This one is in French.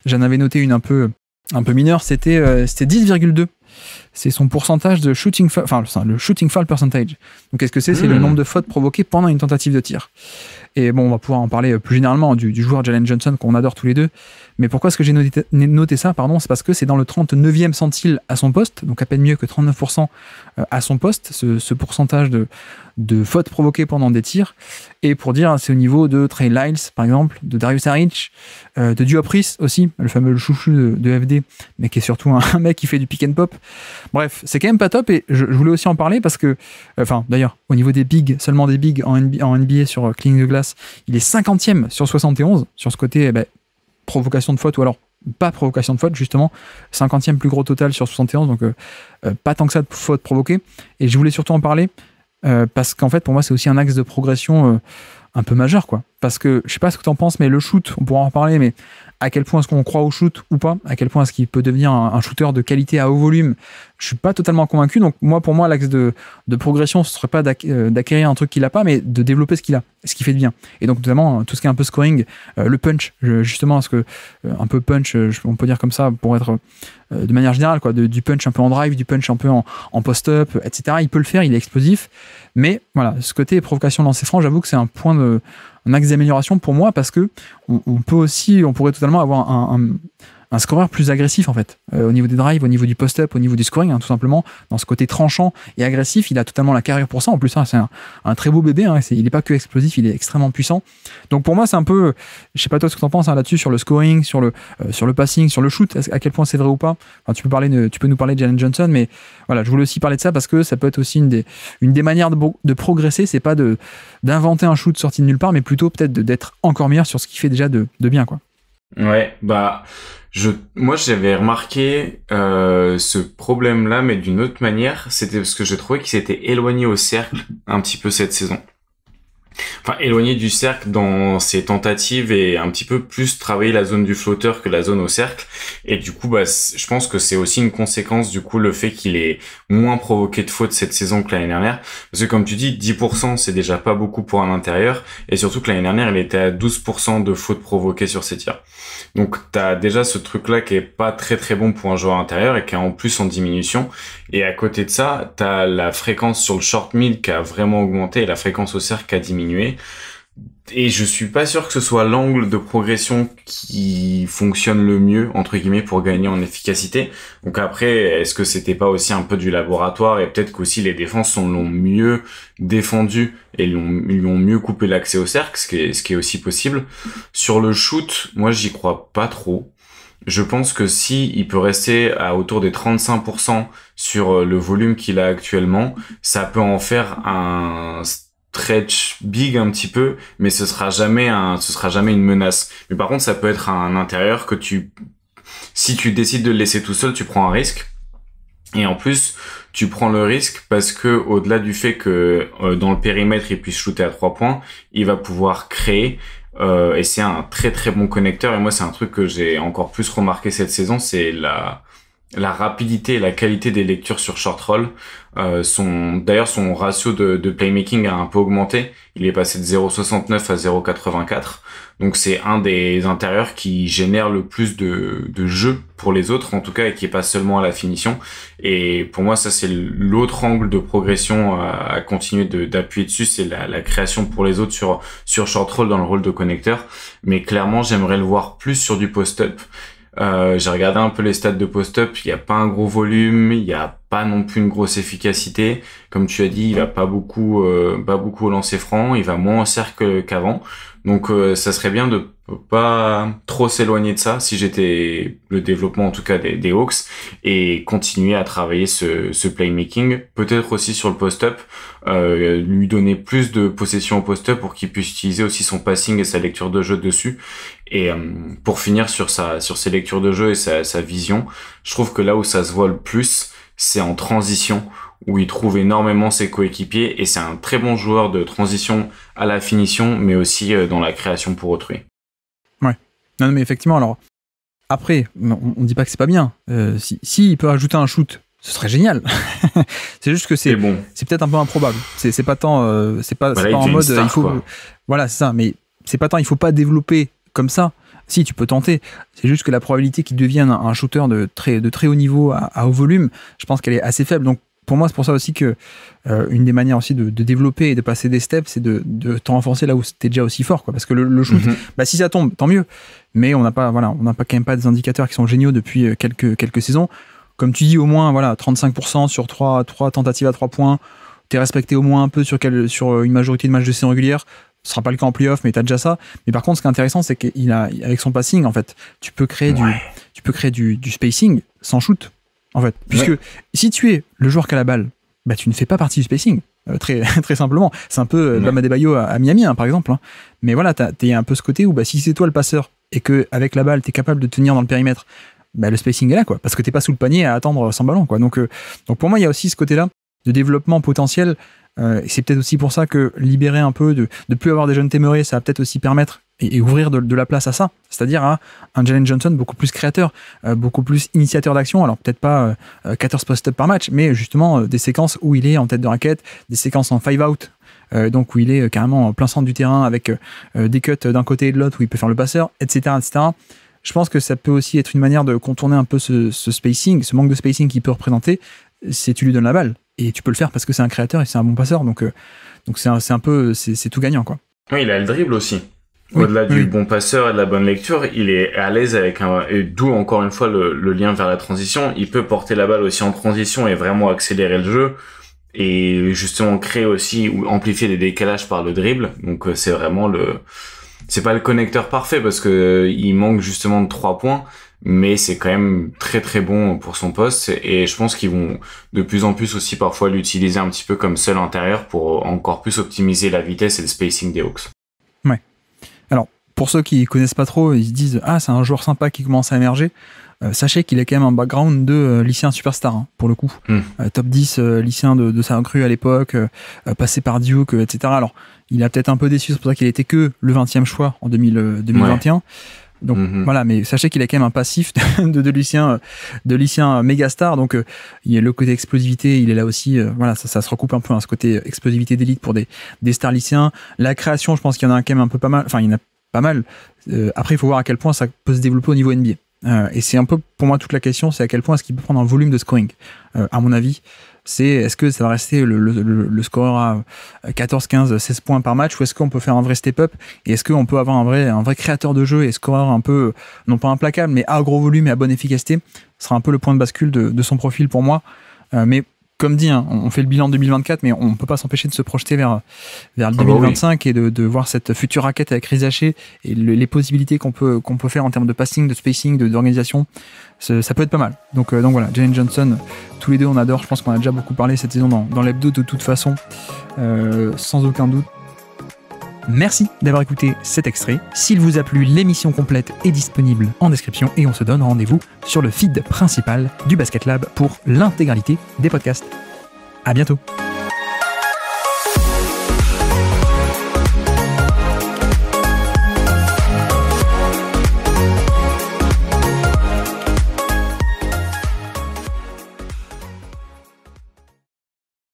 j'en avais noté une un peu mineure, c'était 10,2. C'est son pourcentage de shooting foul, le shooting foul percentage. Donc qu'est-ce que c'est? C'est le nombre de fautes provoquées pendant une tentative de tir. Et bon, on va pouvoir en parler plus généralement du joueur Jalen Johnson qu'on adore tous les deux. Mais pourquoi est-ce que j'ai noté ça? C'est parce que c'est dans le 39e centile à son poste, donc à peine mieux que 39% à son poste, ce pourcentage de fautes provoquées pendant des tirs. Et pour dire, c'est au niveau de Trey Lyles, par exemple, de Darius Saric, de Diop Reese aussi, le fameux chouchou de FD, mais qui est surtout un mec qui fait du pick and pop. Bref, c'est quand même pas top, et je voulais aussi en parler parce que, d'ailleurs, au niveau des bigs, seulement des bigs en NBA sur cleaning the glass, il est 50e sur 71, sur ce côté, provocation de faute, ou alors pas provocation de faute, justement, 50e plus gros total sur 71, donc pas tant que ça de fautes provoquées. Et je voulais surtout en parler parce qu'en fait, pour moi, c'est aussi un axe de progression un peu majeur, quoi. Parce que, je sais pas ce que tu en penses, mais le shoot, on pourra en reparler, mais à quel point est-ce qu'on croit au shoot ou pas, à quel point est-ce qu'il peut devenir un shooter de qualité à haut volume, je suis pas totalement convaincu. Donc pour moi, l'axe de progression, ce serait pas d'acquérir un truc qu'il a pas, mais de développer ce qu'il a, ce qu'il fait de bien. Et donc notamment tout ce qui est un peu scoring, le punch, justement, parce que un peu punch, on peut dire comme ça, pour être de manière générale, quoi, du punch un peu en drive, du punch un peu en post-up, etc. Il peut le faire, il est explosif, mais voilà, ce côté provocation lancer franc, j'avoue que c'est un axe d'amélioration pour moi, parce que on pourrait totalement avoir un scoreur plus agressif, en fait, au niveau des drives, au niveau du post-up, au niveau du scoring, tout simplement, dans ce côté tranchant et agressif. Il a totalement la carrure pour ça. En plus, c'est un très beau bébé, il n'est pas que explosif, il est extrêmement puissant. Donc pour moi, c'est un peu, je sais pas toi ce que tu en penses là-dessus, sur le scoring, sur le passing, sur le shoot, à quel point c'est vrai ou pas. Enfin, tu peux nous parler de Jalen Johnson, mais voilà, je voulais aussi parler de ça parce que ça peut être aussi une des manières de progresser. C'est pas d'inventer un shoot sorti de nulle part, mais plutôt peut-être d'être encore meilleur sur ce qu'il fait déjà de bien, quoi. Ouais, moi j'avais remarqué ce problème-là, mais d'une autre manière. C'était parce que j'ai trouvé qu'il s'était éloigné au cercle un petit peu cette saison. Enfin, éloigné du cercle dans ses tentatives et un petit peu plus travailler la zone du flotteur que la zone au cercle. Et du coup, je pense que c'est aussi une conséquence, du coup, le fait qu'il ait moins provoqué de fautes cette saison que l'année dernière. Parce que comme tu dis, 10%, c'est déjà pas beaucoup pour un intérieur. Et surtout que l'année dernière, il était à 12% de fautes provoquées sur ses tirs. Donc, t'as déjà ce truc-là qui est pas très très bon pour un joueur intérieur et qui est en plus en diminution. Et à côté de ça, t'as la fréquence sur le short mid qui a vraiment augmenté et la fréquence au cercle qui a diminué. Et je suis pas sûr que ce soit l'angle de progression qui fonctionne le mieux, entre guillemets, pour gagner en efficacité. Donc après, est-ce que c'était pas aussi un peu du laboratoire, et peut-être qu'aussi les défenses l'ont mieux défendu et lui ont mieux coupé l'accès au cercle, ce qui est aussi possible. Sur le shoot, moi j'y crois pas trop. Je pense que si il peut rester à autour des 35% sur le volume qu'il a actuellement, ça peut en faire un stretch big un petit peu, mais ce sera jamais une menace. Mais par contre, ça peut être un intérieur que si tu décides de le laisser tout seul, tu prends un risque. Et en plus, tu prends le risque parce que au-delà du fait que dans le périmètre, il puisse shooter à 3 points, il va pouvoir créer. Et c'est un très très bon connecteur. Et moi, c'est un truc que j'ai encore plus remarqué cette saison, c'est la rapidité et la qualité des lectures sur short roll. D'ailleurs, son ratio de playmaking a un peu augmenté. Il est passé de 0,69 à 0,84. Donc c'est un des intérieurs qui génère le plus de jeux pour les autres, en tout cas, et qui est pas seulement à la finition. Et pour moi, ça c'est l'autre angle de progression à continuer d'appuyer dessus, c'est la création pour les autres sur short roll dans le rôle de connecteur. Mais clairement, j'aimerais le voir plus sur du post-up. J'ai regardé un peu les stats de post-up, il y a pas un gros volume, il y a pas non plus une grosse efficacité. Comme tu as dit, il va pas beaucoup au lancer franc, il va moins au cercle qu'avant. Donc ça serait bien de pas trop s'éloigner de ça si j'étais le développement en tout cas des Hawks, et continuer à travailler ce playmaking, peut-être aussi sur le post-up, lui donner plus de possession au post-up pour qu'il puisse utiliser aussi son passing et sa lecture de jeu dessus. Et pour finir sur ses lectures de jeu et sa vision, je trouve que là où ça se voit le plus, c'est en transition, où il trouve énormément ses coéquipiers, et c'est un très bon joueur de transition à la finition, mais aussi dans la création pour autrui. Ouais. Non, mais effectivement, alors, après, on dit pas que c'est pas bien. Si il peut ajouter un shoot, ce serait génial. C'est juste que c'est peut-être un peu improbable. C'est pas tant, c'est pas en mode, il faut, voilà, c'est ça, mais c'est pas tant, il faut pas développer comme ça. Si, tu peux tenter. C'est juste que la probabilité qu'il devienne un shooter de très haut niveau à haut volume, je pense qu'elle est assez faible. Donc, pour moi, c'est pour ça aussi que une des manières aussi de développer et de passer des steps, c'est de t'en renforcer là où t'es déjà aussi fort, quoi. Parce que le shoot, si ça tombe, tant mieux. Mais on n'a pas quand même pas des indicateurs qui sont géniaux depuis quelques saisons. Comme tu dis, au moins, 35% sur 3 tentatives à 3 points. T'es respecté au moins un peu sur une majorité de matchs de saison régulière. Ce sera pas le cas en playoff, mais t'as déjà ça. Mais par contre, ce qui est intéressant, c'est qu'avec son passing, en fait, tu peux créer du spacing sans shoot. En fait, puisque si tu es le joueur qui a la balle, tu ne fais pas partie du spacing, très, très simplement. C'est un peu Bam Adebayo à Miami, par exemple. Hein. Mais voilà, t'es un peu ce côté où si c'est toi le passeur et qu'avec la balle, t'es capable de tenir dans le périmètre, le spacing est là, quoi, parce que t'es pas sous le panier à attendre sans ballon, quoi. Donc pour moi, il y a aussi ce côté-là de développement potentiel. Et c'est peut-être aussi pour ça que libérer un peu, de plus avoir des jeunes téméraires, ça va peut-être aussi permettre et ouvrir de la place à ça, c'est-à-dire à un Jalen Johnson beaucoup plus créateur, beaucoup plus initiateur d'action. Alors peut-être pas 14 post-up par match, mais justement des séquences où il est en tête de raquette, des séquences en 5-out, donc où il est carrément en plein centre du terrain avec des cuts d'un côté et de l'autre où il peut faire le passeur, etc., etc. Je pense que ça peut aussi être une manière de contourner un peu ce spacing, ce manque de spacing qu'il peut représenter, si tu lui donnes la balle. Et tu peux le faire parce que c'est un créateur et c'est un bon passeur, donc c'est tout gagnant, quoi. Oui, il a le dribble aussi. Au-delà du bon passeur et de la bonne lecture, il est à l'aise et d'où encore une fois le lien vers la transition. Il peut porter la balle aussi en transition et vraiment accélérer le jeu et justement créer aussi ou amplifier des décalages par le dribble. Donc c'est vraiment c'est pas le connecteur parfait parce que il manque justement de 3 points, mais c'est quand même très très bon pour son poste et je pense qu'ils vont de plus en plus aussi parfois l'utiliser un petit peu comme seul intérieur pour encore plus optimiser la vitesse et le spacing des Hawks. Ouais. Alors, pour ceux qui connaissent pas trop, ils se disent « Ah, c'est un joueur sympa qui commence à émerger ». Sachez qu'il a quand même un background de lycéen superstar, hein, pour le coup. Top 10 lycéen de sa recrue à l'époque, passé par Duke, etc. Alors, il a peut-être un peu déçu, c'est pour ça qu'il était que le 20e choix en 2021. Ouais. Donc voilà, mais sachez qu'il a quand même un passif de lycéen méga star. Donc il y a le côté explosivité, il est là aussi. Voilà, ça se recoupe un peu, hein, ce côté explosivité d'élite pour des stars lycéens. La création, je pense qu'il y en a quand même un peu pas mal. Enfin, il y en a pas mal. Après, il faut voir à quel point ça peut se développer au niveau NBA. Et c'est un peu pour moi toute la question, c'est à quel point est-ce qu'il peut prendre un volume de scoring. À mon avis, c'est est-ce que ça va rester le scoreur à 14, 15, 16 points par match, ou est-ce qu'on peut faire un vrai step-up, et est-ce qu'on peut avoir un vrai créateur de jeu et scoreur un peu, non pas implacable, mais à gros volume et à bonne efficacité. Ce sera un peu le point de bascule de son profil pour moi. Mais comme dit, hein, on fait le bilan 2024, mais on ne peut pas s'empêcher de se projeter vers le 2025 et de voir cette future raquette avec Riz Haché et les possibilités qu'on peut faire en termes de passing, de spacing, d'organisation. Ça peut être pas mal. Donc voilà, Jalen Johnson, tous les deux on adore. Je pense qu'on a déjà beaucoup parlé cette saison dans l'hebdo de toute façon, sans aucun doute. Merci d'avoir écouté cet extrait. S'il vous a plu, l'émission complète est disponible en description et on se donne rendez-vous sur le feed principal du Basket Lab pour l'intégralité des podcasts. À bientôt.